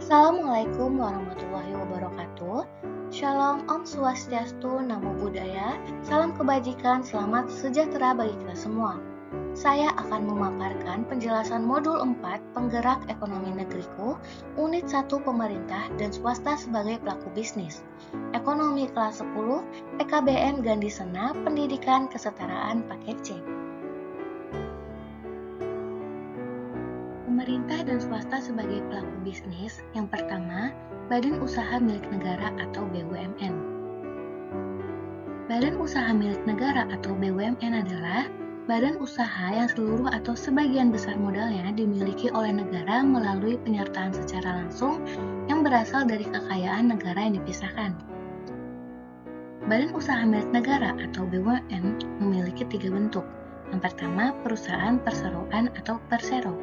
Assalamualaikum warahmatullahi wabarakatuh. Shalom, Om Swastiastu, Namo Buddhaya, salam kebajikan, selamat sejahtera bagi kita semua. Saya akan memaparkan penjelasan modul 4 Penggerak Ekonomi Negeriku, Unit 1 Pemerintah dan Swasta sebagai Pelaku Bisnis. Ekonomi kelas 10, PKBM Gandhi Sena, Pendidikan Kesetaraan Paket C. Pemerintah dan swasta sebagai pelaku bisnis. Yang pertama, Badan Usaha Milik Negara atau BUMN. Badan Usaha Milik Negara atau BUMN adalah badan usaha yang seluruh atau sebagian besar modalnya dimiliki oleh negara melalui penyertaan secara langsung yang berasal dari kekayaan negara yang dipisahkan. Badan Usaha Milik Negara atau BUMN memiliki 3 bentuk. Yang pertama, perusahaan perseroan atau persero.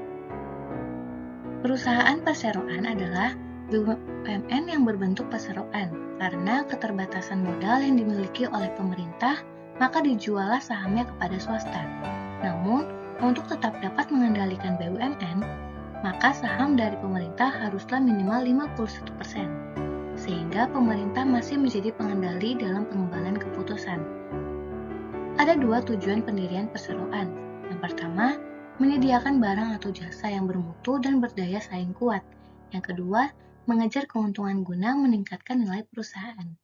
Perusahaan perseroan adalah BUMN yang berbentuk perseroan. Karena keterbatasan modal yang dimiliki oleh pemerintah, maka dijuallah sahamnya kepada swasta. Namun, untuk tetap dapat mengendalikan BUMN, maka saham dari pemerintah haruslah minimal 51%, sehingga pemerintah masih menjadi pengendali dalam pengembangan keputusan. Ada 2 tujuan pendirian perseroan. Yang pertama, menyediakan barang atau jasa yang bermutu dan berdaya saing kuat. Yang kedua, mengejar keuntungan guna meningkatkan nilai perusahaan.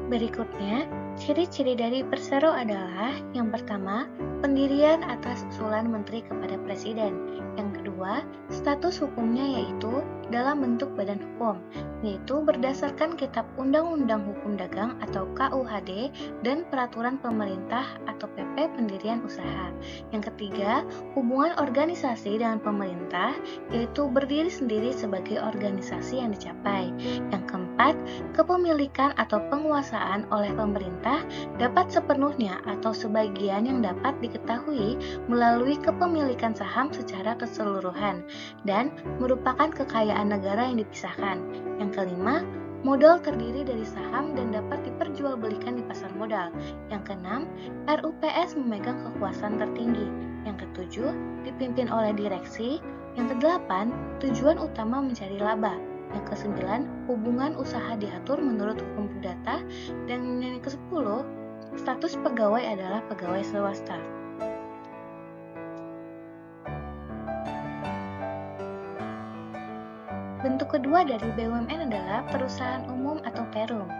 Berikutnya, ciri-ciri dari persero adalah yang pertama, pendirian atas usulan menteri kepada presiden. Yang kedua, status hukumnya yaitu dalam bentuk badan hukum, yaitu berdasarkan Kitab Undang-Undang Hukum Dagang atau KUHD dan Peraturan Pemerintah atau PP Pendirian Usaha. Yang ketiga, hubungan organisasi dengan pemerintah, yaitu berdiri sendiri sebagai organisasi yang dicapai. Yang keempat, kepemilikan atau penguasaan oleh pemerintah dapat sepenuhnya atau sebagian yang dapat diketahui melalui kepemilikan saham secara keseluruhan dan merupakan kekayaan negara yang dipisahkan. Yang kelima, modal terdiri dari saham dan dapat diperjualbelikan di pasar modal. Yang keenam, RUPS memegang kekuasaan tertinggi. Yang ketujuh, dipimpin oleh direksi. Yang kedelapan, tujuan utama mencari laba. Yang kesembilan, hubungan usaha diatur menurut hukum perdata. Dan yang ke-10, status pegawai adalah pegawai swasta. Bentuk kedua dari BUMN adalah perusahaan umum atau perum.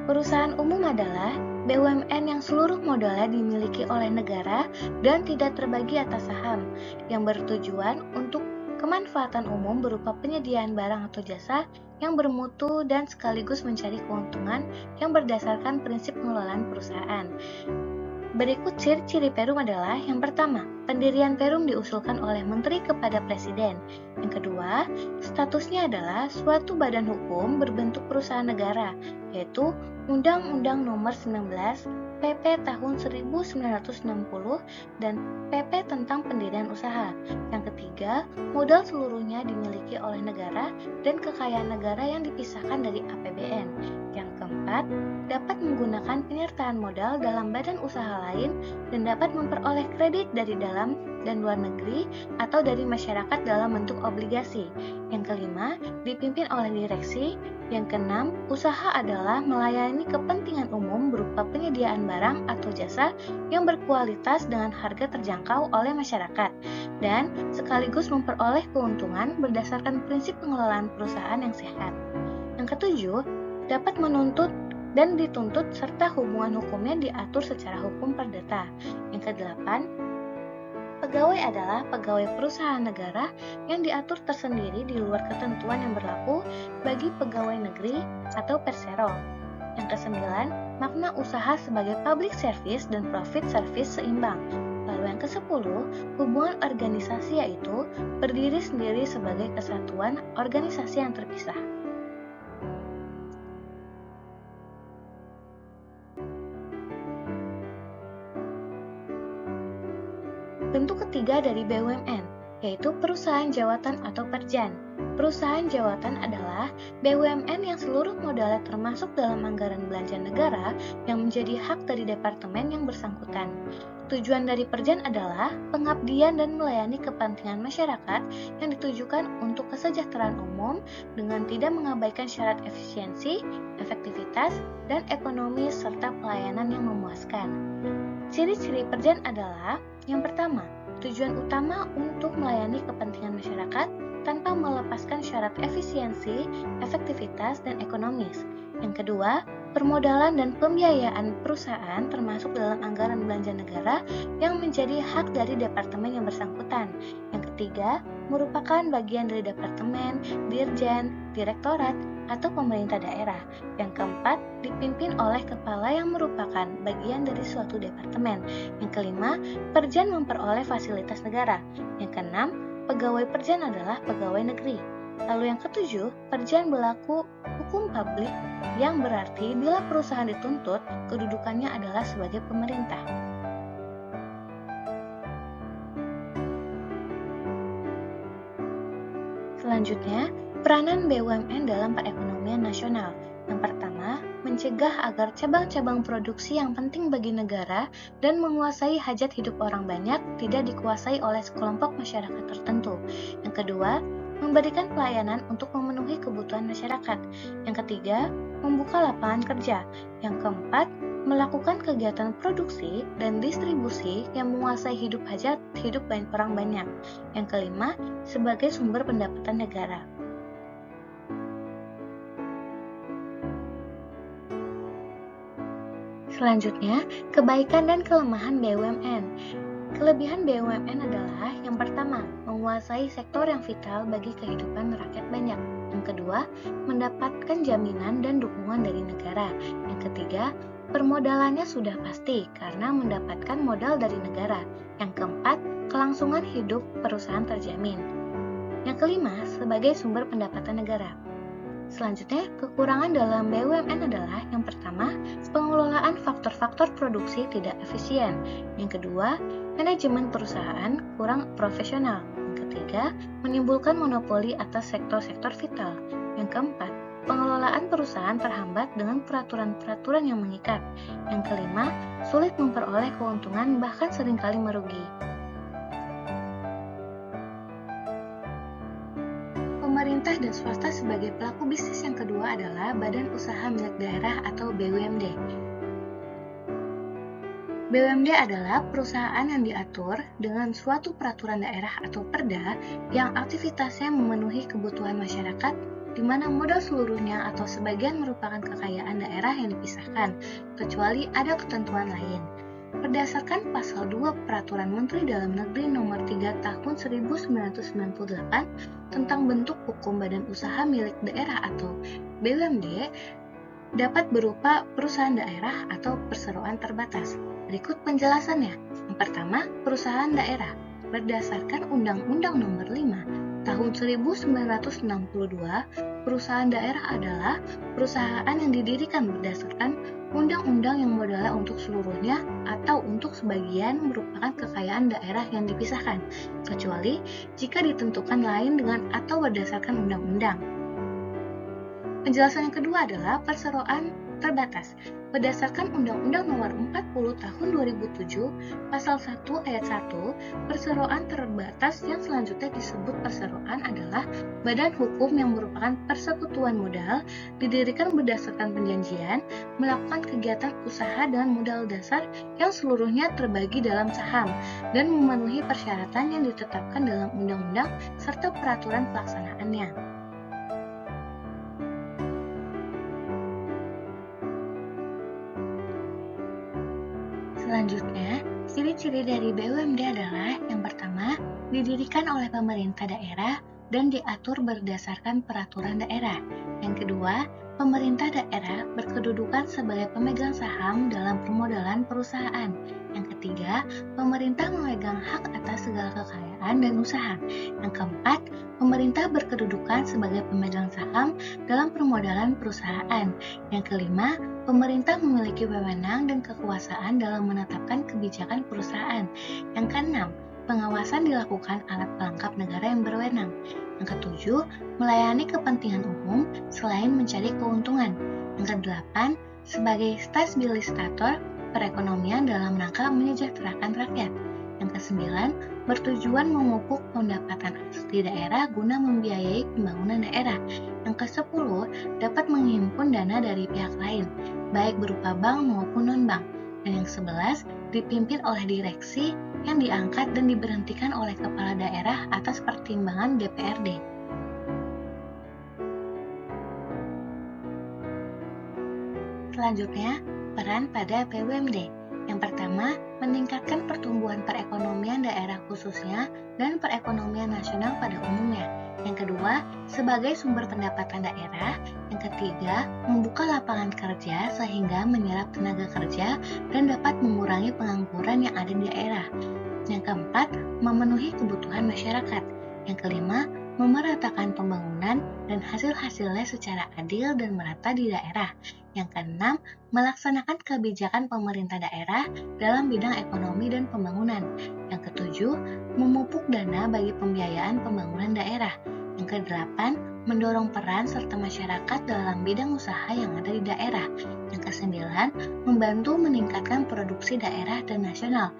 Perusahaan umum adalah BUMN yang seluruh modalnya dimiliki oleh negara dan tidak terbagi atas saham, yang bertujuan untuk kemanfaatan umum berupa penyediaan barang atau jasa yang bermutu dan sekaligus mencari keuntungan yang berdasarkan prinsip pengelolaan perusahaan. Berikut ciri-ciri perum adalah yang pertama, pendirian perum diusulkan oleh menteri kepada presiden. Yang kedua, statusnya adalah suatu badan hukum berbentuk perusahaan negara, yaitu Undang-Undang Nomor 19 PP tahun 1960 dan PP tentang pendirian usaha. Yang ketiga, modal seluruhnya dimiliki oleh negara dan kekayaan negara yang dipisahkan dari APBN. Yang keempat, dapat menggunakan penyertaan modal dalam badan usaha lain dan dapat memperoleh kredit dari dalam dan luar negeri atau dari masyarakat dalam bentuk obligasi. Yang kelima, dipimpin oleh direksi. Yang keenam, usaha adalah melayani kepentingan umum berupa penyediaan barang atau jasa yang berkualitas dengan harga terjangkau oleh masyarakat dan sekaligus memperoleh keuntungan berdasarkan prinsip pengelolaan perusahaan yang sehat. Yang ketujuh, dapat menuntut dan dituntut serta hubungan hukumnya diatur secara hukum perdata. Yang kedelapan, pegawai adalah pegawai perusahaan negara yang diatur tersendiri di luar ketentuan yang berlaku bagi pegawai negeri atau persero. Yang kesembilan, makna usaha sebagai public service dan profit service seimbang. Lalu yang ke-10, hubungan organisasi yaitu berdiri sendiri sebagai kesatuan organisasi yang terpisah. Bentuk ketiga dari BUMN. yaitu perusahaan jawatan atau perjan. Perusahaan jawatan adalah BUMN yang seluruh modalnya termasuk dalam anggaran belanja negara yang menjadi hak dari departemen yang bersangkutan. Tujuan dari perjan adalah pengabdian dan melayani kepentingan masyarakat yang ditujukan untuk kesejahteraan umum dengan tidak mengabaikan syarat efisiensi, efektivitas, dan ekonomi serta pelayanan yang memuaskan. Ciri-ciri perjan adalah yang pertama, tujuan utama untuk melayani kepentingan masyarakat tanpa melepaskan syarat efisiensi, efektivitas, dan ekonomis. Yang kedua, permodalan dan pembiayaan perusahaan termasuk dalam anggaran belanja negara yang menjadi hak dari departemen yang bersangkutan. Yang ketiga, merupakan bagian dari departemen, dirjen, direktorat, atau pemerintah daerah. Yang keempat, dipimpin oleh kepala yang merupakan bagian dari suatu departemen. Yang kelima, perjan memperoleh fasilitas negara. Yang keenam, pegawai perjan adalah pegawai negeri. Lalu yang ketujuh, perjan berlaku hukum publik yang berarti bila perusahaan dituntut, kedudukannya adalah sebagai pemerintah. Selanjutnya, peranan BUMN dalam perekonomian nasional. Yang pertama, mencegah agar cabang-cabang produksi yang penting bagi negara dan menguasai hajat hidup orang banyak tidak dikuasai oleh sekelompok masyarakat tertentu. Yang kedua, memberikan pelayanan untuk memenuhi kebutuhan masyarakat. Yang ketiga, membuka lapangan kerja. Yang keempat, melakukan kegiatan produksi dan distribusi yang menguasai hajat hidup orang banyak. Yang kelima, sebagai sumber pendapatan negara. Selanjutnya, kebaikan dan kelemahan BUMN. Kelebihan BUMN adalah yang pertama, menguasai sektor yang vital bagi kehidupan rakyat banyak. Yang kedua, mendapatkan jaminan dan dukungan dari negara. Yang ketiga, permodalannya sudah pasti karena mendapatkan modal dari negara. Yang keempat, kelangsungan hidup perusahaan terjamin. Yang kelima, sebagai sumber pendapatan negara. Selanjutnya, kekurangan dalam BUMN adalah yang pertama, pengelolaan faktor-faktor produksi tidak efisien. Yang kedua, manajemen perusahaan kurang profesional. Yang ketiga, menimbulkan monopoli atas sektor-sektor vital. Yang keempat, pengelolaan perusahaan terhambat dengan peraturan-peraturan yang mengikat. Yang kelima, sulit memperoleh keuntungan bahkan seringkali merugi. Pemerintah dan swasta sebagai pelaku bisnis yang kedua adalah Badan Usaha Milik Daerah atau BUMD. BUMD adalah perusahaan yang diatur dengan suatu peraturan daerah atau perda yang aktivitasnya memenuhi kebutuhan masyarakat di mana modal seluruhnya atau sebagian merupakan kekayaan daerah yang dipisahkan, kecuali ada ketentuan lain. Berdasarkan Pasal 2 Peraturan Menteri Dalam Negeri Nomor 3 Tahun 1998 tentang bentuk hukum Badan Usaha Milik Daerah atau BUMD, dapat berupa perusahaan daerah atau perseroan terbatas. Berikut penjelasannya. Yang pertama, perusahaan daerah. Berdasarkan Undang-Undang Nomor 5 Tahun 1962, perusahaan daerah adalah perusahaan yang didirikan berdasarkan undang-undang yang modalnya untuk seluruhnya atau untuk sebagian merupakan kekayaan daerah yang dipisahkan, kecuali jika ditentukan lain dengan atau berdasarkan undang-undang. Penjelasan yang kedua adalah perseroan terbatas. Berdasarkan Undang-Undang Nomor 40 Tahun 2007, Pasal 1 Ayat 1, perseroan terbatas yang selanjutnya disebut perseroan adalah badan hukum yang merupakan persekutuan modal, didirikan berdasarkan perjanjian, melakukan kegiatan usaha dengan modal dasar yang seluruhnya terbagi dalam saham, dan memenuhi persyaratan yang ditetapkan dalam undang-undang serta peraturan pelaksanaannya. Selanjutnya, ciri-ciri dari BUMD adalah yang pertama, didirikan oleh pemerintah daerah dan diatur berdasarkan peraturan daerah. Yang kedua, pemerintah daerah berkedudukan sebagai pemegang saham dalam permodalan perusahaan. Yang ketiga, pemerintah memegang hak atas segala kekayaan dan usaha. Yang keempat, pemerintah berkedudukan sebagai pemegang saham dalam permodalan perusahaan. Yang kelima, pemerintah memiliki wewenang dan kekuasaan dalam menetapkan kebijakan perusahaan. Yang keenam, Pengawasan dilakukan alat pelengkap negara yang berwenang. Yang ketujuh, melayani kepentingan umum selain mencari keuntungan. Yang kedelapan, sebagai stabilisator perekonomian dalam rangka menyejahterakan rakyat. Yang kesembilan, bertujuan memupuk pendapatan asli daerah guna membiayai pembangunan daerah. Yang kesepuluh, dapat menghimpun dana dari pihak lain, baik berupa bank maupun non-bank. Dan yang sebelas, dipimpin oleh direksi yang diangkat dan diberhentikan oleh kepala daerah atas pertimbangan DPRD. Selanjutnya, peran pada BUMD. Yang pertama, meningkatkan pertumbuhan perekonomian daerah khususnya dan perekonomian nasional pada umumnya. Yang kedua, sebagai sumber pendapatan daerah. Yang ketiga, membuka lapangan kerja sehingga menyerap tenaga kerja dan dapat mengurangi pengangguran yang ada di daerah. Yang keempat, memenuhi kebutuhan masyarakat. Yang kelima, memeratakan pembangunan dan hasil-hasilnya secara adil dan merata di daerah. Yang keenam, melaksanakan kebijakan pemerintah daerah dalam bidang ekonomi dan pembangunan. Yang ketujuh, memupuk dana bagi pembiayaan pembangunan daerah. Yang kedelapan, mendorong peran serta masyarakat dalam bidang usaha yang ada di daerah. Yang kesembilan, membantu meningkatkan produksi daerah dan nasional.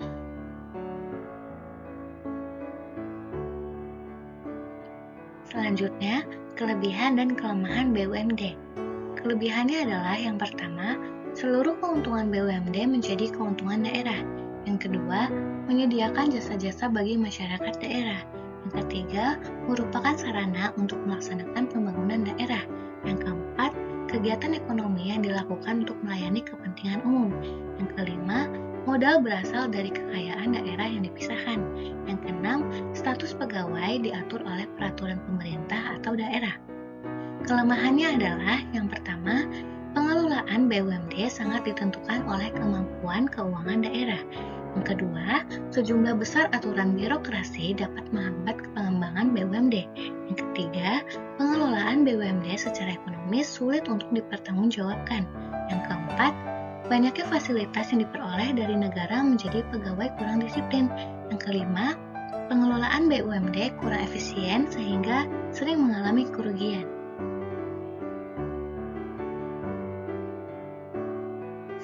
Selanjutnya, kelebihan dan kelemahan BUMD. Kelebihannya adalah yang pertama, seluruh keuntungan BUMD menjadi keuntungan daerah. Yang kedua, menyediakan jasa-jasa bagi masyarakat daerah. Yang ketiga, merupakan sarana untuk melaksanakan pembangunan daerah. Yang keempat, kegiatan ekonomi yang dilakukan untuk melayani kepentingan umum. Yang kelima, modal berasal dari kekayaan daerah yang dipisahkan. Yang keenam, status pegawai diatur oleh peraturan pemerintah atau daerah. Kelemahannya adalah yang pertama, pengelolaan BUMD sangat ditentukan oleh kemampuan keuangan daerah. Yang kedua, sejumlah besar aturan birokrasi dapat menghambat pengembangan BUMD. Yang ketiga, pengelolaan BUMD secara ekonomis sulit untuk dipertanggungjawabkan. Yang keempat, banyaknya fasilitas yang diperoleh dari negara menjadi pegawai kurang disiplin. Yang kelima, pengelolaan BUMD kurang efisien sehingga sering mengalami kerugian.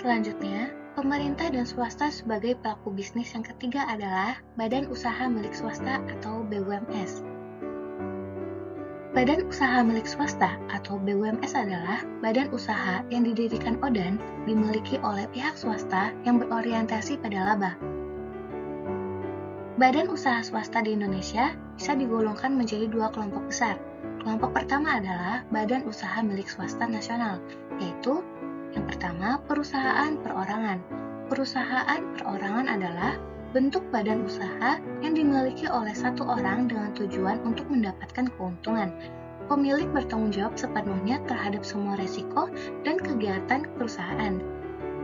Selanjutnya, pemerintah dan swasta sebagai pelaku bisnis yang ketiga adalah Badan Usaha Milik Swasta atau BUMS. Badan Usaha Milik Swasta atau BUMS adalah badan usaha yang didirikan ODAN dimiliki oleh pihak swasta yang berorientasi pada laba. Badan usaha swasta di Indonesia bisa digolongkan menjadi dua kelompok besar. Kelompok pertama adalah Badan Usaha Milik Swasta Nasional, yaitu yang pertama, perusahaan perorangan. Perusahaan perorangan adalah bentuk badan usaha yang dimiliki oleh satu orang dengan tujuan untuk mendapatkan keuntungan. Pemilik bertanggung jawab sepenuhnya terhadap semua resiko dan kegiatan perusahaan.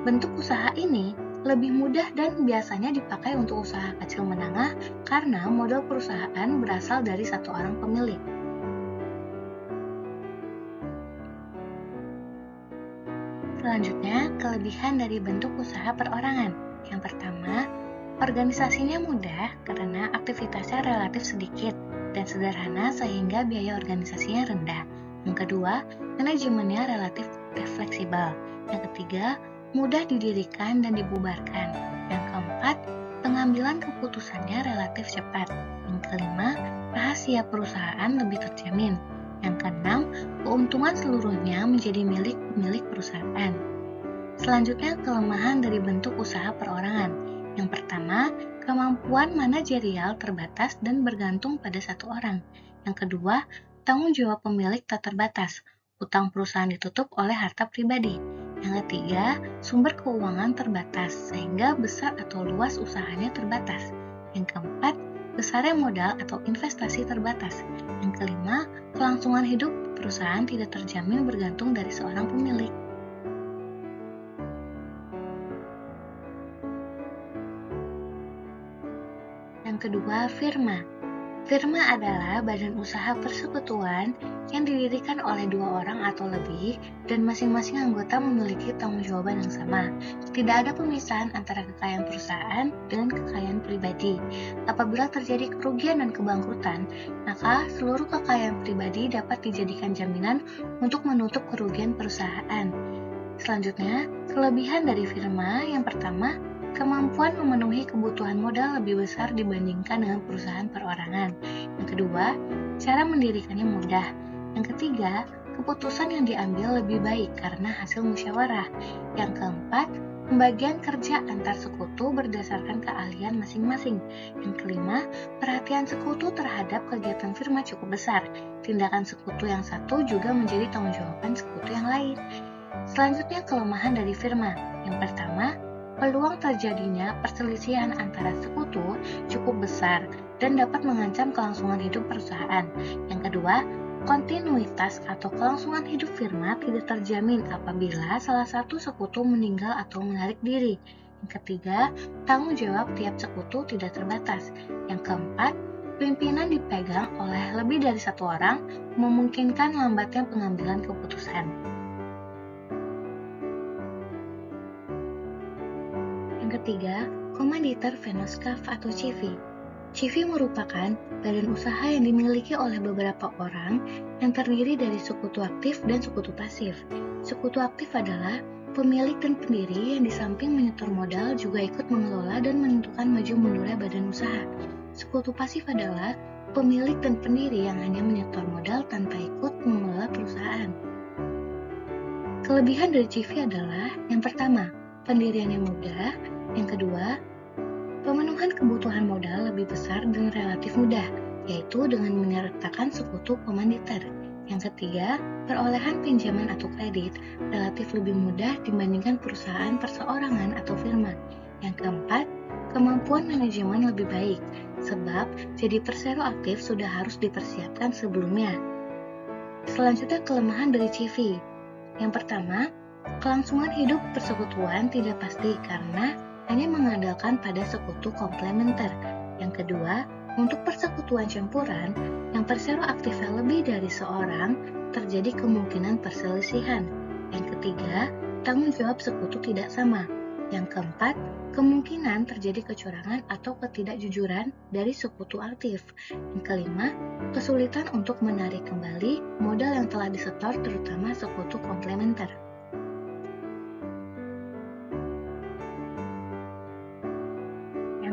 Bentuk usaha ini lebih mudah dan biasanya dipakai untuk usaha kecil menengah karena modal perusahaan berasal dari satu orang pemilik. Selanjutnya, kelebihan dari bentuk usaha perorangan. Yang pertama, organisasinya mudah karena aktivitasnya relatif sedikit dan sederhana sehingga biaya organisasinya rendah. Yang kedua, manajemennya relatif fleksibel. Yang ketiga, mudah didirikan dan dibubarkan. Yang keempat, pengambilan keputusannya relatif cepat. Yang kelima, rahasia perusahaan lebih terjamin. Yang keenam, keuntungan seluruhnya menjadi milik pemilik perusahaan. Selanjutnya, kelemahan dari bentuk usaha perorangan. Yang pertama, kemampuan manajerial terbatas dan bergantung pada satu orang. Yang kedua, tanggung jawab pemilik tak terbatas. Utang perusahaan ditutup oleh harta pribadi. Yang ketiga, sumber keuangan terbatas sehingga besar atau luas usahanya terbatas. Yang keempat, besarnya modal atau investasi terbatas. Yang kelima, kelangsungan hidup perusahaan tidak terjamin bergantung dari seorang pemilik. Yang kedua, firma. Firma adalah badan usaha persekutuan yang didirikan oleh dua orang atau lebih dan masing-masing anggota memiliki tanggung jawab yang sama. Tidak ada pemisahan antara kekayaan perusahaan dengan kekayaan pribadi. Apabila terjadi kerugian dan kebangkrutan, maka seluruh kekayaan pribadi dapat dijadikan jaminan untuk menutup kerugian perusahaan. Selanjutnya, kelebihan dari firma yang pertama, kemampuan memenuhi kebutuhan modal lebih besar dibandingkan dengan perusahaan perorangan. Yang kedua, cara mendirikannya mudah. Yang ketiga, keputusan yang diambil lebih baik karena hasil musyawarah. Yang keempat, pembagian kerja antar sekutu berdasarkan keahlian masing-masing. Yang kelima, perhatian sekutu terhadap kegiatan firma cukup besar. Tindakan sekutu yang satu juga menjadi tanggung jawaban sekutu yang lain. Selanjutnya, kelemahan dari firma. Yang pertama, peluang terjadinya perselisihan antara sekutu cukup besar dan dapat mengancam kelangsungan hidup perusahaan. Yang kedua, kontinuitas atau kelangsungan hidup firma tidak terjamin apabila salah satu sekutu meninggal atau menarik diri. Yang ketiga, tanggung jawab tiap sekutu tidak terbatas. Yang keempat, pimpinan dipegang oleh lebih dari satu orang, memungkinkan lambatnya pengambilan keputusan. Yang ketiga, komanditer Venoskaf atau CV. CV merupakan badan usaha yang dimiliki oleh beberapa orang yang terdiri dari sekutu aktif dan sekutu pasif. Sekutu aktif adalah pemilik dan pendiri yang di samping menyetor modal juga ikut mengelola dan menentukan maju mundurnya badan usaha. Sekutu pasif adalah pemilik dan pendiri yang hanya menyetor modal tanpa ikut mengelola perusahaan. Kelebihan dari CV adalah yang pertama, pendiriannya mudah. Yang kedua, pemenuhan kebutuhan modal lebih besar dan relatif mudah, yaitu dengan menyertakan sekutu komanditer. Yang ketiga, perolehan pinjaman atau kredit relatif lebih mudah dibandingkan perusahaan perseorangan atau firma. Yang keempat, kemampuan manajemen lebih baik, sebab jadi persero aktif sudah harus dipersiapkan sebelumnya. Selanjutnya, kelemahan dari CV. Yang pertama, kelangsungan hidup persekutuan tidak pasti karena hanya mengandalkan pada sekutu komplementer. Yang kedua, untuk persekutuan campuran, yang persero aktifnya lebih dari seorang, terjadi kemungkinan perselisihan. Yang ketiga, tanggung jawab sekutu tidak sama. Yang keempat, kemungkinan terjadi kecurangan atau ketidakjujuran dari sekutu aktif. Yang kelima, kesulitan untuk menarik kembali modal yang telah disetor terutama sekutu komplementer.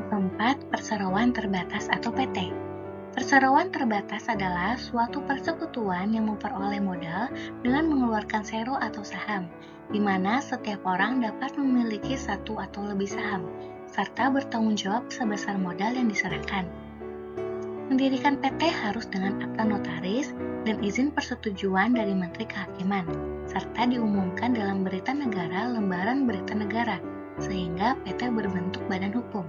Keempat, perseroan terbatas atau PT. Perseroan terbatas adalah suatu persekutuan yang memperoleh modal dengan mengeluarkan sero atau saham, di mana setiap orang dapat memiliki satu atau lebih saham, serta bertanggung jawab sebesar modal yang diserahkan. Mendirikan PT harus dengan akta notaris dan izin persetujuan dari Menteri Kehakiman, serta diumumkan dalam berita negara lembaran berita negara, sehingga PT berbentuk badan hukum.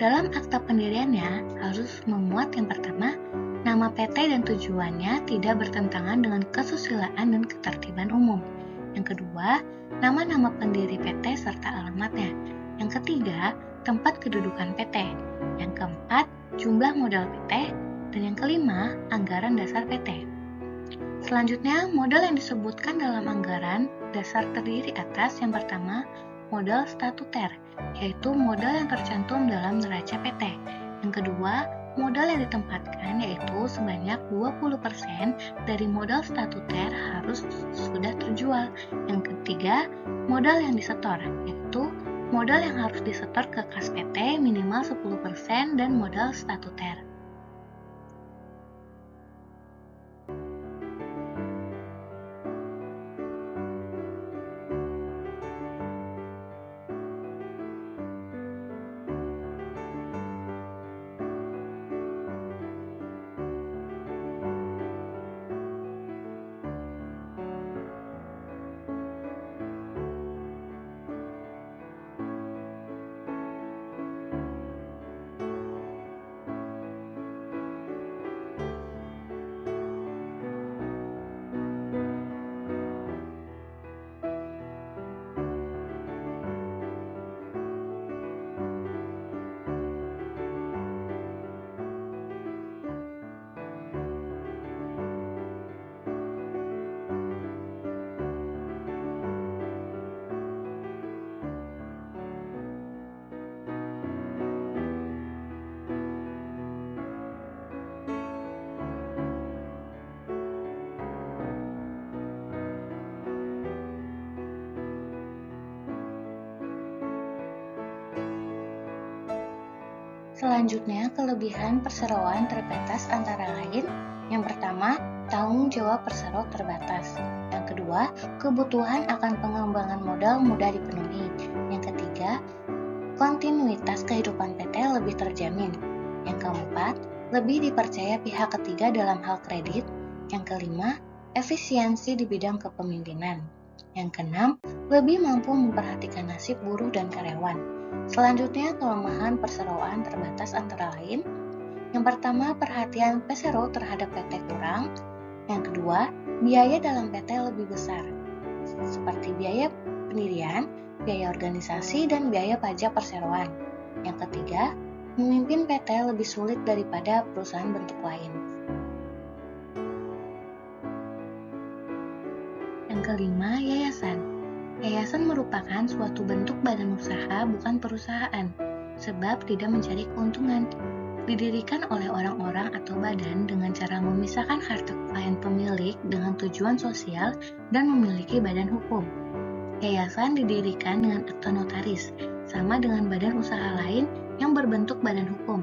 Dalam akta pendiriannya harus memuat yang pertama, nama PT dan tujuannya tidak bertentangan dengan kesusilaan dan ketertiban umum. Yang kedua, nama-nama pendiri PT serta alamatnya. Yang ketiga, tempat kedudukan PT. Yang keempat, jumlah modal PT. Dan yang kelima, anggaran dasar PT. Selanjutnya, modal yang disebutkan dalam anggaran dasar terdiri atas yang pertama, modal statuter, yaitu modal yang tercantum dalam neraca PT. Yang kedua, modal yang ditempatkan yaitu sebanyak 20% dari modal statuter harus sudah terjual. Yang ketiga, modal yang disetor, yaitu modal yang harus disetor ke kas PT minimal 10% dan modal statuter. Selanjutnya, kelebihan perseroan terbatas antara lain. Yang pertama, tanggung jawab persero terbatas. Yang kedua, kebutuhan akan pengembangan modal mudah dipenuhi. Yang ketiga, kontinuitas kehidupan PT lebih terjamin. Yang keempat, lebih dipercaya pihak ketiga dalam hal kredit. Yang kelima, efisiensi di bidang kepemimpinan. Yang keenam, lebih mampu memperhatikan nasib buruh dan karyawan. Selanjutnya, kelemahan perseroan terbatas antara lain. Yang pertama, perhatian persero terhadap PT kurang. Yang kedua, biaya dalam PT lebih besar, seperti biaya pendirian, biaya organisasi, dan biaya pajak perseroan. Yang ketiga, memimpin PT lebih sulit daripada perusahaan bentuk lain. Yang kelima, yayasan. Yayasan merupakan suatu bentuk badan usaha, bukan perusahaan, sebab tidak mencari keuntungan. Didirikan oleh orang-orang atau badan dengan cara memisahkan harta kekayaan pemilik dengan tujuan sosial dan memiliki badan hukum. Yayasan didirikan dengan akta notaris, sama dengan badan usaha lain yang berbentuk badan hukum.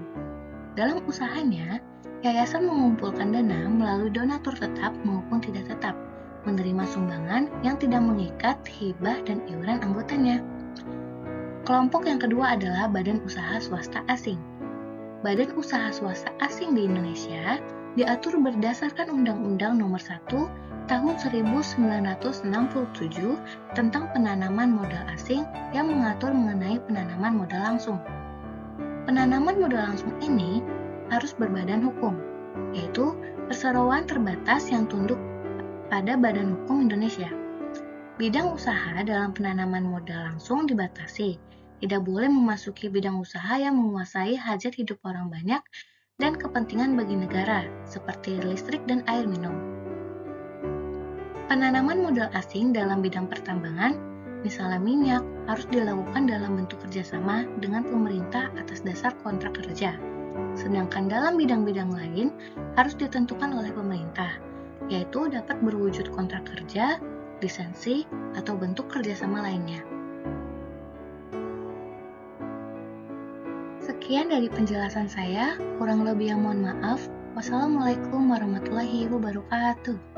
Dalam usahanya, yayasan mengumpulkan dana melalui donatur tetap maupun tidak tetap, menerima sumbangan yang tidak mengikat, hibah, dan iuran anggotanya. Kelompok yang kedua adalah badan usaha swasta asing. Badan usaha swasta asing di Indonesia diatur berdasarkan Undang-Undang Nomor 1 Tahun 1967 tentang penanaman modal asing yang mengatur mengenai penanaman modal langsung. Penanaman modal langsung ini harus berbadan hukum, yaitu perseroan terbatas yang tunduk pada Badan Hukum Indonesia. Bidang usaha dalam penanaman modal langsung dibatasi. Tidak boleh memasuki bidang usaha yang menguasai hajat hidup orang banyak dan kepentingan bagi negara, seperti listrik dan air minum. Penanaman modal asing dalam bidang pertambangan, misalnya minyak, harus dilakukan dalam bentuk kerjasama dengan pemerintah atas dasar kontrak kerja. Sedangkan dalam bidang-bidang lain harus ditentukan oleh pemerintah, yaitu dapat berwujud kontrak kerja, lisensi, atau bentuk kerjasama lainnya. Sekian dari penjelasan saya, kurang lebih yang mohon maaf. Wassalamualaikum warahmatullahi wabarakatuh.